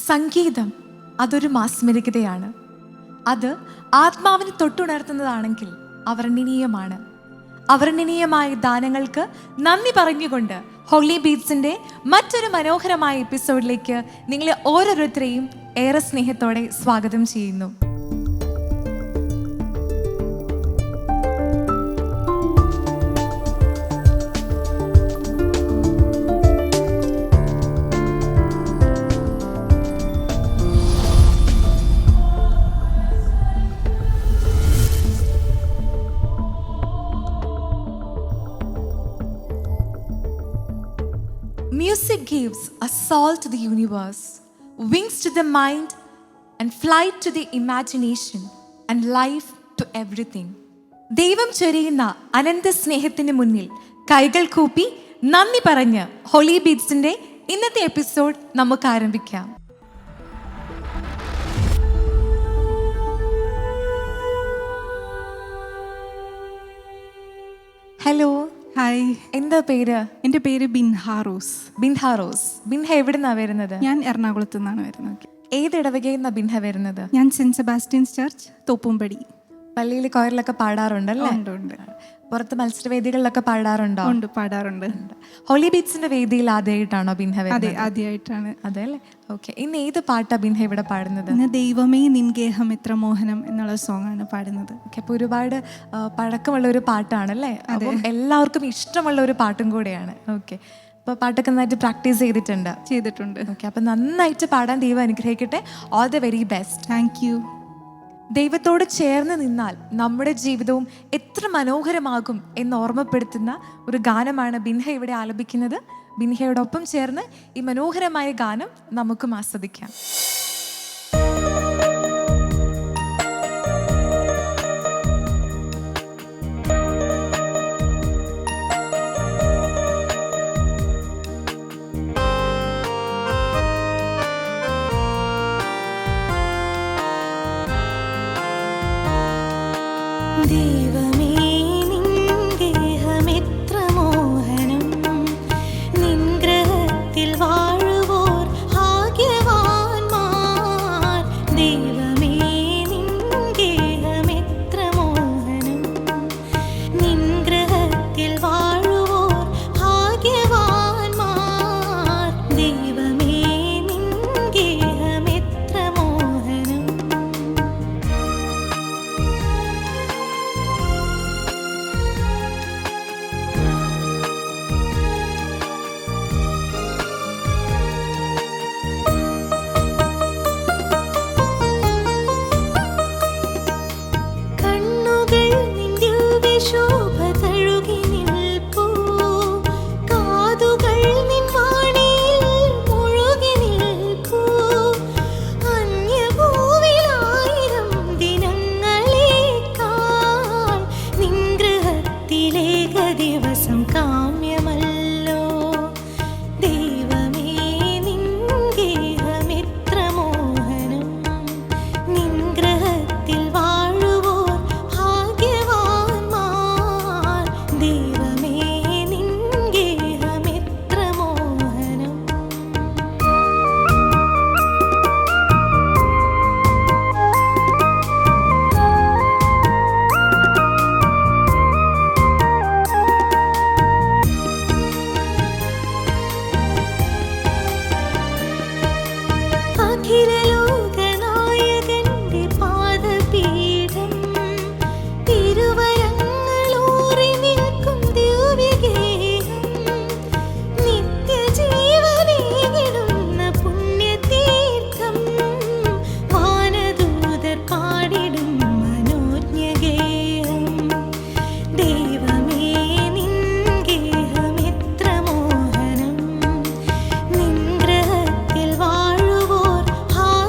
സംഗീതം അതൊരു മാസ്മരികതയാണ്. അത് ആത്മാവിനെ തൊട്ടുണർത്തുന്നതാണെങ്കിൽ അവർണ്ണനീയമാണ്. അവർണ്ണനീയമായ ദാനങ്ങൾക്ക് നന്ദി പറഞ്ഞുകൊണ്ട് ഹോളി ബീറ്റ്സിൻ്റെ മറ്റൊരു മനോഹരമായ എപ്പിസോഡിലേക്ക് നിങ്ങളെ ഓരോരുത്തരെയും ഏറെ സ്നേഹത്തോടെ സ്വാഗതം ചെയ്യുന്നു. Music gives a soul to the universe, wings to the mind, and flight to the imagination, and life to everything. ദൈവം ചൊരിയുന്ന അനന്ത സ്നേഹത്തിന് മുന്നിൽ കൈകൾ കൂപ്പി നന്ദി പറഞ്ഞ് ഹോളി ബീറ്റ്സിന്റെ ഇന്നത്തെ എപ്പിസോഡ് നമുക്ക് ആരംഭിക്കാം. ഹലോ, ഹായ്, എന്താ പേര്? എൻ്റെ പേര് ബിൻഹ റോസ്. ബിൻഹ എവിടുന്നാ വരുന്നത്? ഞാൻ എറണാകുളത്ത് നിന്നാണ് വരുന്നത്. ഏത് ഇടവകയെന്നാ ബിൻഹ വരുന്നത്? ഞാൻ സെൻറ്റ് സെബാസ്റ്റ്യൻസ് ചർച്ച് തോപ്പുംപടി. പള്ളിയിൽ കൊയറിലൊക്കെ പാടാറുണ്ടല്ലേ? ഉണ്ട്. പുറത്ത് മത്സരവേദികളിലൊക്കെ പാടാറുണ്ടോ? ഉണ്ട്, പാടാറുണ്ട്. ഹോളി ബീറ്റ്സിന്റെ വേദിയിൽ ആദ്യമായിട്ടാണോ ബിൻഹ വരുന്നത്? അതെ, ആദ്യമായിട്ടാണ്. അതെ അല്ലേ? ഓക്കെ. ഇന്ന് ഏത് പാട്ടാ ബിൻഹ ഇവിടെ പാടുന്നത്? ഇന്ന് ദൈവമേ നിൻഗേഹം എത്ര മോഹനം എന്നുള്ള സോങ്ങാണ് പാടുന്നത്. ഓക്കെ. അപ്പോൾ ഒരുപാട് പഴക്കമുള്ള ഒരു പാട്ടാണല്ലേ? അപ്പം എല്ലാവർക്കും ഇഷ്ടമുള്ള ഒരു പാട്ടും കൂടെയാണ്. ഓക്കെ. അപ്പോൾ പാട്ടൊക്കെ നന്നായിട്ട് പ്രാക്ടീസ് ചെയ്തിട്ടുണ്ട്. ഓക്കെ. അപ്പം നന്നായിട്ട് പാടാൻ ദൈവം അനുഗ്രഹിക്കട്ടെ. All the very best. Thank you. ദൈവത്തോട് ചേർന്ന് നിന്നാൽ നമ്മുടെ ജീവിതവും എത്ര മനോഹരമാകും എന്ന് ഓർമ്മപ്പെടുത്തുന്ന ഒരു ഗാനമാണ് ബിൻഹ ഇവിടെ ആലപിക്കുന്നത്. ബിൻഹയോടൊപ്പം ചേർന്ന് ഈ മനോഹരമായ ഗാനം നമുക്കും ആസ്വദിക്കാം. ദൈവമേ നിൻഗേഹമെത്ര മോഹനം, നിൻഗ്രഹത്തിൽ വാഴുവോർ ഭാഗ്യവാന്മാർ. ദൈവമേ നിൻഗേഹമെത്ര മോഹനം, നിൻഗ്രഹത്തിൽ വാഴുവോർ ഭാഗ്യവാന്മാർ. ദൈവമേ നിൻഗേഹമെത്ര മോഹനം. കണ്ണുകൾ നിൻ ദിവ്യശോഭ തഴുകി നിൽപ്പൂ, കാതുകൾ നിൻ വാണിയിൽ മുഴുകി നിൽപ്പൂ. അന്യഭൂവിലായിരം ദിനങ്ങളേക്കാൾ നിൻ ഗൃഹത്തിലേക ദിവസം കാമ്യമല്ലോ. ദൈവമേ നിൻഗേഹമെത്ര മോഹനം, നിൻഗ്രഹത്തിൽ വാഴുവോർ ഭാഗ്യവാന്മാർ. ദൈവമേ നിൻഗേഹമെത്ര മോഹനം. അഖിലലോകനായകന്റെ പാദപീഠം, തിരുവരങ്ങളൂറി നിൽക്കും ദിവ്യഗേഹം, നിത്യജീവനേകിടുന്ന പുണ്യതീർത്ഥം, വാനദൂതർ പാടിടും മനോജ്ഞഗേഹം. ദൈവമേ നിൻഗേഹമെത്ര മോഹനം, നിൻഗ്രഹത്തിൽ വാഴുവോർ ഭാഗ്യവാന്മാർ.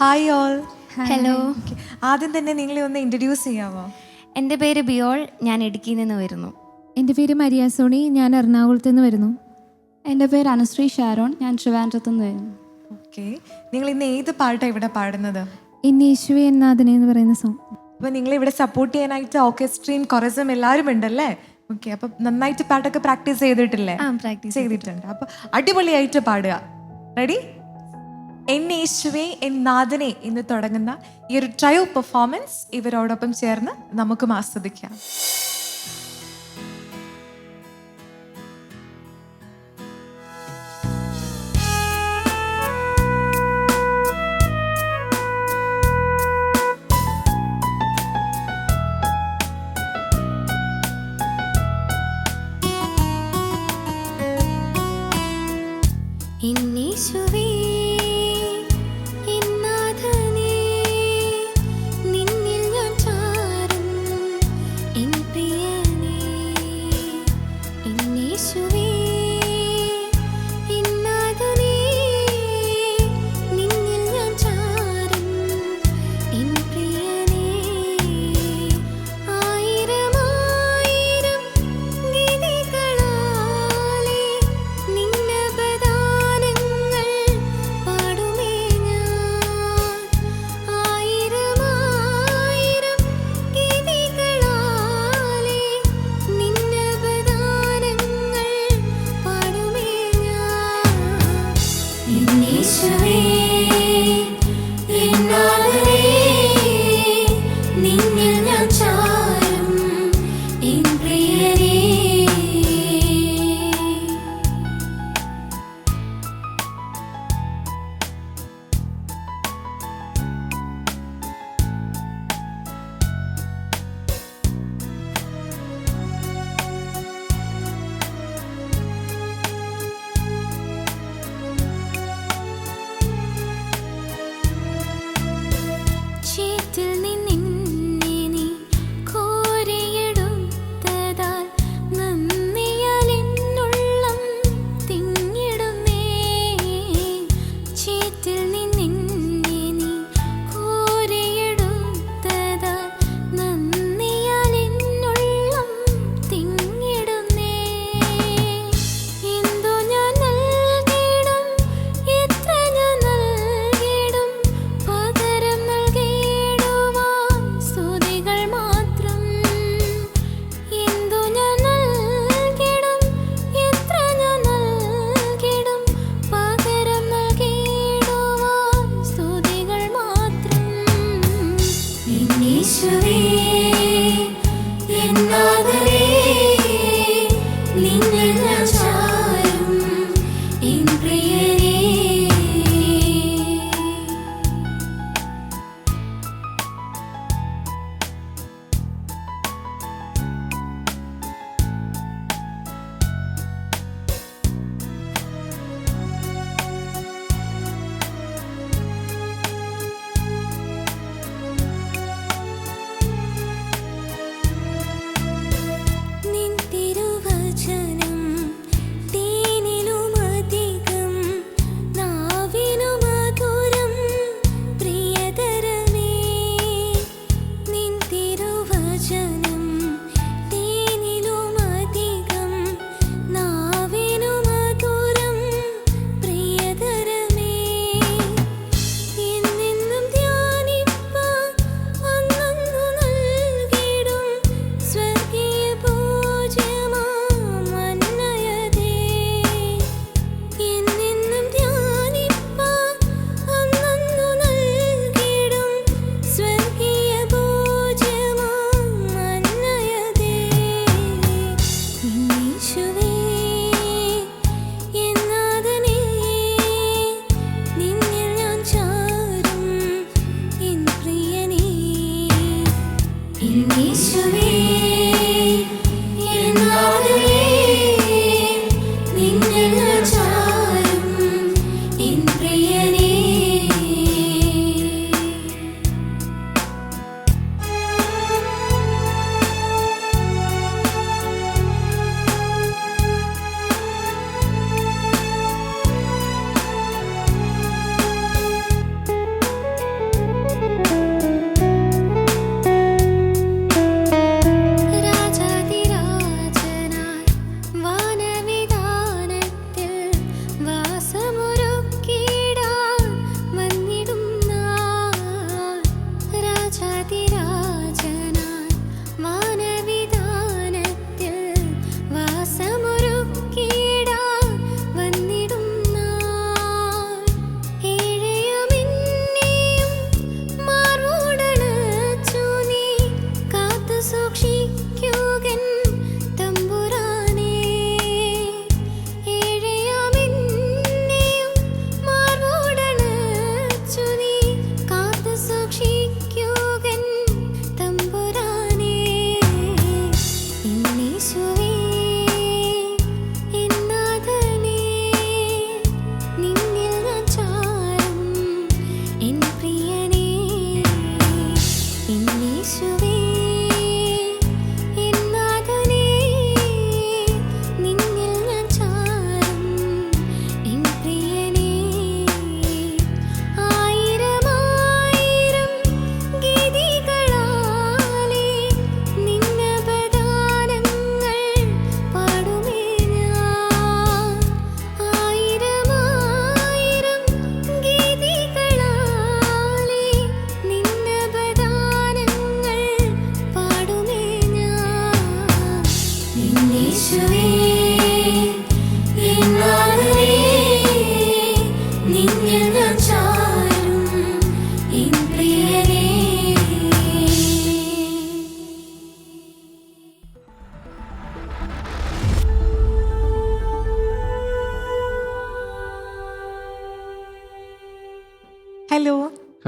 Hi all. ഹലോ, ആദ്യം തന്നെ നിങ്ങളെ ഒന്ന് ഇൻട്രൊഡ്യൂസ് ചെയ്യാമോ? എൻ്റെ പേര് ബിയോൾ, ഞാൻ ഇടുക്കിയിൽ നിന്ന് വരുന്നു. എൻ്റെ പേര് മരിയ സോണി, ഞാൻ എറണാകുളത്ത് നിന്ന് വരുന്നു. എൻ്റെ പേര് അനുശ്രീ ഷാരോൺ, ഞാൻ ട്രിവാൻഡ്രത്ത് നിന്ന് വരുന്നു. ഓക്കെ, നിങ്ങൾ ഇന്ന് ഏത് പാട്ടാണ് ഇവിടെ പാടുന്നത്? ഇന്ന് യേശുവേ എന്നാഥനെ എന്ന് പറയുന്ന സോങ്. അപ്പോൾ നിങ്ങൾ ഇവിടെ സപ്പോർട്ട് ചെയ്യാനായിട്ട് ഓർക്കസ്ട്രയും കൊറസും എല്ലാവരും ഉണ്ടല്ലേ? ഓക്കെ, അപ്പം നന്നായിട്ട് പാട്ടൊക്കെ പ്രാക്ടീസ് ചെയ്തിട്ടില്ലേ? പ്രാക്ടീസ് ചെയ്തിട്ടുണ്ട്. അപ്പോൾ അടിപൊളിയായിട്ട് പാടുക. റെഡി? എൻ യേശുവേ എൻ നാഥനെ എന്ന് തുടങ്ങുന്ന ഈ ഒരു ട്രയോ പെർഫോമൻസ് ഇവരോടൊപ്പം ചേർന്ന് നമുക്കും ആസ്വദിക്കാം. എന്നീശുവേ എന്നാഥനേ നിന്നിൽ ഞാൻ ചാരും എൻ പ്രിയ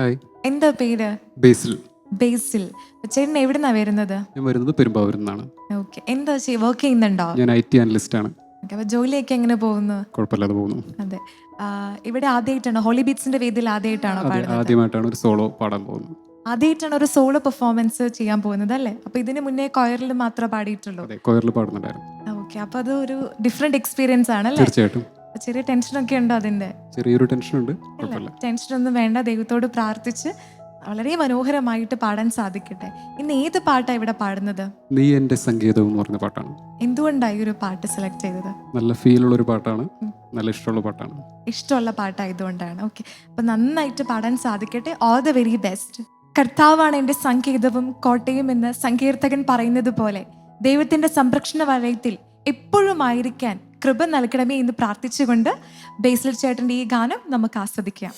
ഹായ്, എന്താ പേര്? ബേസിൽ. ബേസിൽ. ചേട്ടൻ എവിടുന്നാ വരുന്നത്? ഞാൻ വരുന്നത് പെരുമ്പാവൂരിൽ നിന്നാണ്. ഓക്കെ. എന്താ വർക്ക് ചെയ്യുന്നുണ്ടോ? ഞാൻ IT അനലിസ്റ്റ് ആണ്. ഓക്കെ. അപ്പോൾ ജോലിയൊക്കെ എങ്ങനെ പോകുന്നു? കുഴപ്പമില്ലാതെ പോകുന്നു. അതെ. ഇവിടെ ആദ്യമായിട്ടാണോ ഹോളി ബീറ്റ്സിന്റെ വേദിയിൽ ആദ്യമായിട്ടാണോ അതെ, പാടുന്നത്? ആദ്യമായിട്ടാണ് ഒരു സോളോ പാടാൻ പോകുന്നത്. ആദ്യമായിട്ടാണ് ഒരു സോളോ പെർഫോമൻസ് ചെയ്യാൻ പോകുന്നത് അല്ലേ? അപ്പോൾ ഇതിന് മുന്നേ കൊയറിൽ മാത്രമേ പാടിയിട്ടുള്ളൂ? അതെ, കൊയറിൽ പാടുന്നുണ്ടായിരുന്നു. ഓക്കെ. അപ്പോൾ അത് ഒരു ഡിഫറെന്റ് എക്സ്പീരിയൻസ് ആണല്ലേ? തീർച്ചയായിട്ടും. ചെറിയ ടെൻഷനൊക്കെ ഉണ്ടോ അതിന്റെ? ചെറിയൊരു ടെൻഷനുണ്ട്, കുഴപ്പമില്ല. ടെൻഷനൊന്നും വേണ്ട, ദൈവത്തോട് പ്രാർത്ഥിച്ച് വളരെ മനോഹരമായിട്ട് പാടാൻ സാധിക്കട്ടെ. ഇന്ന് ഏത് പാട്ടാണ് ഇവിടെ പാടുന്നത്? നീ എൻ്റെ സംഗീതം എന്ന് പറഞ്ഞ പാട്ടാണ്. എന്തുകൊണ്ടാണ് ഈ ഒരു പാട്ട് സെലക്ട് ചെയ്തത്? നല്ല ഫീലുള്ളൊരു പാട്ടാണ്, നല്ല ഇഷ്ടമുള്ള പാട്ടാണ്. ഇഷ്ടമുള്ള പാട്ടായതുകൊണ്ടാണ്. ഓക്കെ. അപ്പം നന്നായിട്ട് പാടാൻ സാധിക്കട്ടെ. All the very best. കർത്താവാണ് എൻ്റെ സംഗീതവും കോട്ടയും എന്ന് സങ്കീർത്തകൻ പറയുന്നത് പോലെ ദൈവത്തിൻ്റെ സംരക്ഷണ വലയത്തിൽ എപ്പോഴും ആയിരിക്കാൻ കൃപ നൽകണമേ എന്ന് പ്രാർത്ഥിച്ചുകൊണ്ട് ബേസിൽ ചേട്ടൻ്റെ ഈ ഗാനം നമുക്ക് ആസ്വദിക്കാം.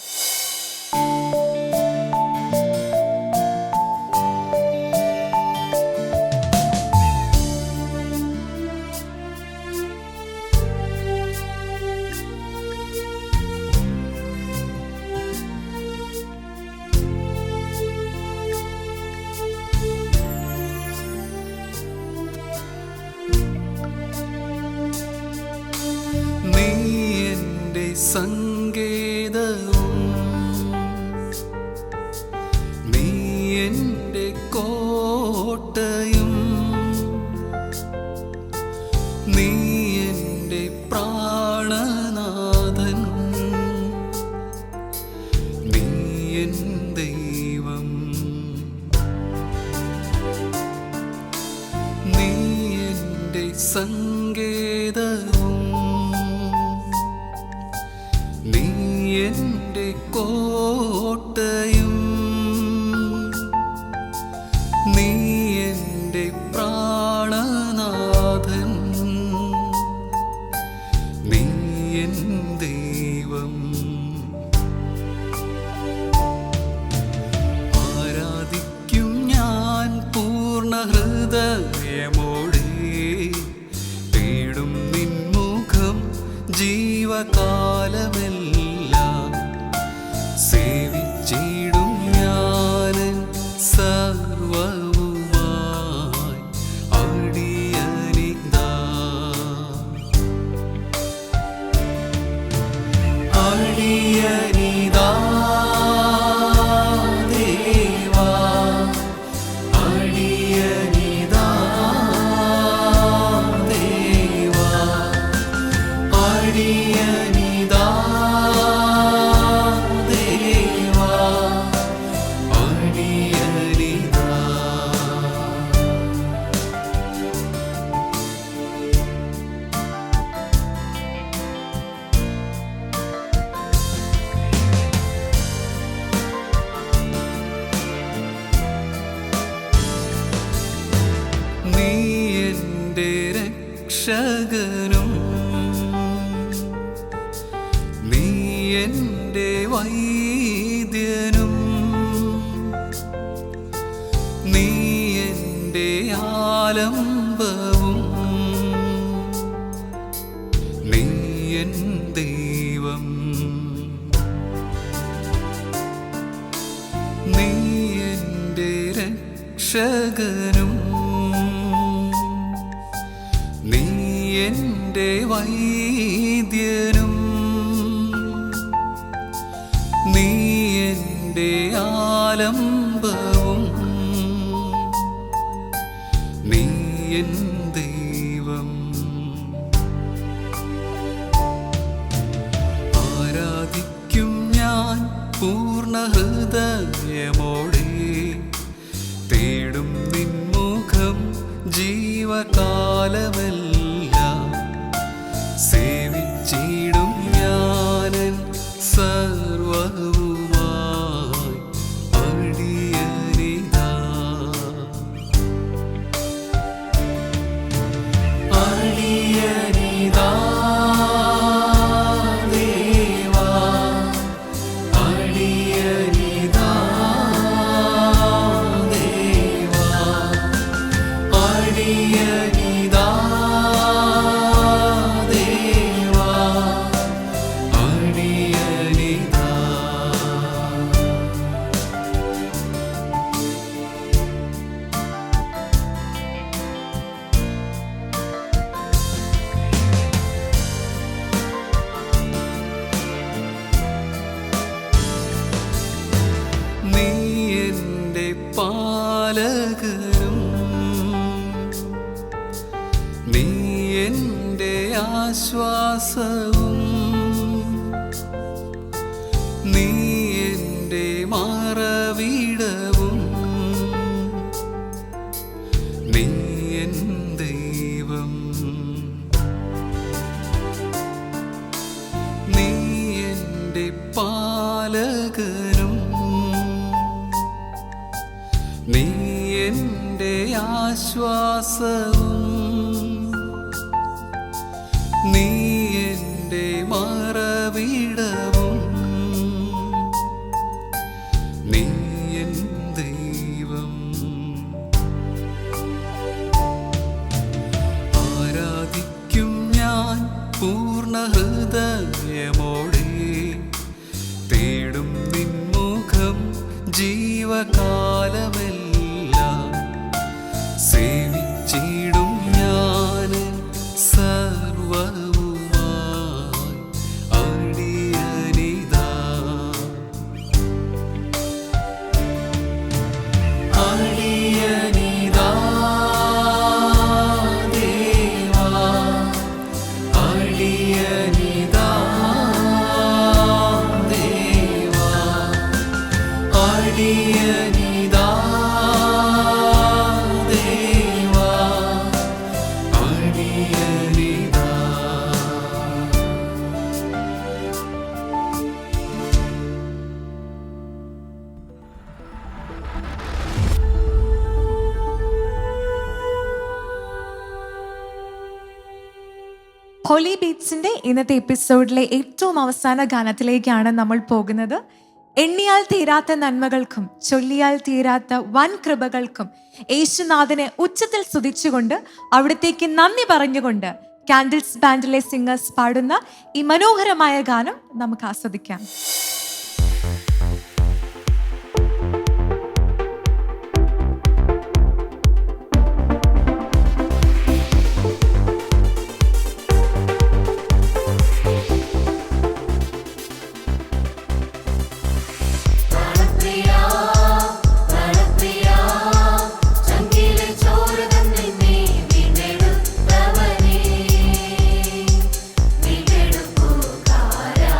നീ എൻ്റെ സങ്കേതവും നീ എൻ്റെ കോട്ടയും നീ എൻ്റെ പ്രാണനാഥൻ നീ എൻ ദൈവം നീ എൻ്റെ സങ്കേതവും നീ എൻ്റെ കോട്ടയും നീ എൻ്റെ പ്രാണനാഥൻ നീ എൻ ദൈവം ആരാധിക്കും ഞാൻ പൂർണ്ണ ഹൃദയമോടെ തേടും നിൻമുഖം ജീവകാലമെല്ലാം സേവിച്ചിടും ഞാനൻ സർവവുമായി അടിയനിതാ അടിയനിതാ ദേവാ അടിയനിതാ ദേവാ അടിയനിതാ ദേവാ അടിയനിതാ നീ എൻ്റെ രക്ഷകനും നീ എൻ്റെ വൈദ്യനും നീ എൻ്റെ ആലംബവും നീ എൻ ദൈവം നീ എൻ്റെ രക്ഷകനും നീ എൻ്റെ വൈദ്യനും നീ എൻ്റെ ആലംബവും നീ എൻ ദൈവം ആരാധിക്കും ഞാൻ പൂർണ്ണ ഹൃദയമോടെ തേടും നിൻമുഖം ജീവകാലമെല്ലാം സേവിച്ചിടും ഞാനൻ സർവവുമായി അടിയനിതാ പാലകനും നീ എൻ്റെ ആശ്വാസവും നീ എൻ്റെ മറവിടവും നീ എൻ ദൈവം നീ എൻ്റെ പാലകനും നീ എൻ്റെ ആശ്വാസവും നീ എൻ്റെ മറവിടവും നീ എൻ ദൈവം ആരാധിക്കും ഞാൻ പൂർണ്ണ ഹൃദയമോടെ തേടും നിൻമുഖം ജീവകാലമെല്ലാം സേവിച്ചിടും ഞാൻ സർവവുമായി അടിയനിതാ അടിയനിതാ ദേവാ അടിയനിതാ ദേവാ അടിയനിതാ ദേവാ അടിയനിതാ. ഹോളി ബീറ്റ്സിന്റെ ഇന്നത്തെ എപ്പിസോഡിലെ ഏറ്റവും അവസാന ഗാനത്തിലേക്കാണ് നമ്മൾ പോകുന്നത്. എണ്ണിയാൽ തീരാത്ത നന്മകൾക്കും ചൊല്ലിയാൽ തീരാത്ത വൻ കൃപകൾക്കും യേശുനാഥനെ ഉച്ചത്തിൽ സ്തുതിച്ചുകൊണ്ട് അവിടത്തേക്ക് നന്ദി പറഞ്ഞുകൊണ്ട് കാൻഡിൽസ് ബാൻഡിലെ സിംഗേഴ്സ് പാടുന്ന ഈ മനോഹരമായ ഗാനം നമുക്ക് ആസ്വദിക്കാം. വീണ്ടെടുപ്പുകാരാ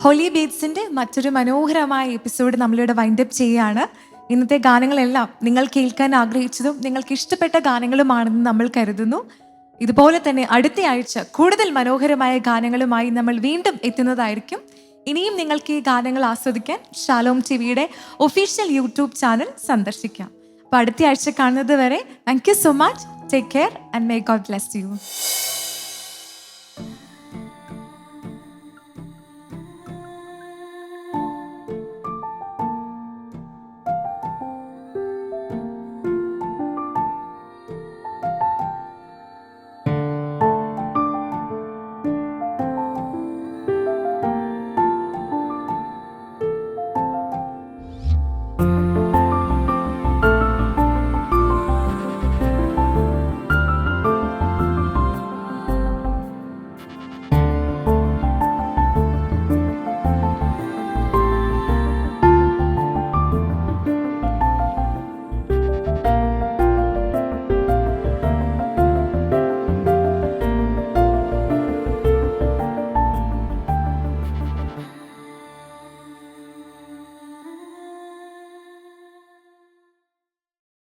ഹോളി ബീറ്റ്സിൻ്റെ മറ്റൊരു മനോഹരമായ എപ്പിസോഡ് നമ്മളിവിടെ വൈൻഡപ്പ് ചെയ്യുകയാണ്. ഇന്നത്തെ ഗാനങ്ങളെല്ലാം നിങ്ങൾ കേൾക്കാൻ ആഗ്രഹിച്ചതും നിങ്ങൾക്ക് ഇഷ്ടപ്പെട്ട ഗാനങ്ങളുമാണെന്ന് നമ്മൾ കരുതുന്നു. ഇതുപോലെ തന്നെ അടുത്ത ആഴ്ച കൂടുതൽ മനോഹരമായ ഗാനങ്ങളുമായി നമ്മൾ വീണ്ടും എത്തുന്നതായിരിക്കും. ഇനിയും നിങ്ങൾക്ക് ഈ ഗാനങ്ങൾ ആസ്വദിക്കാൻ ഷാലോം ടിവിയുടെ ഒഫീഷ്യൽ യൂട്യൂബ് ചാനൽ സന്ദർശിക്കാം. അപ്പോൾ അടുത്ത ആഴ്ച കാണുന്നത് വരെ thank you so much. Take care and may God bless you.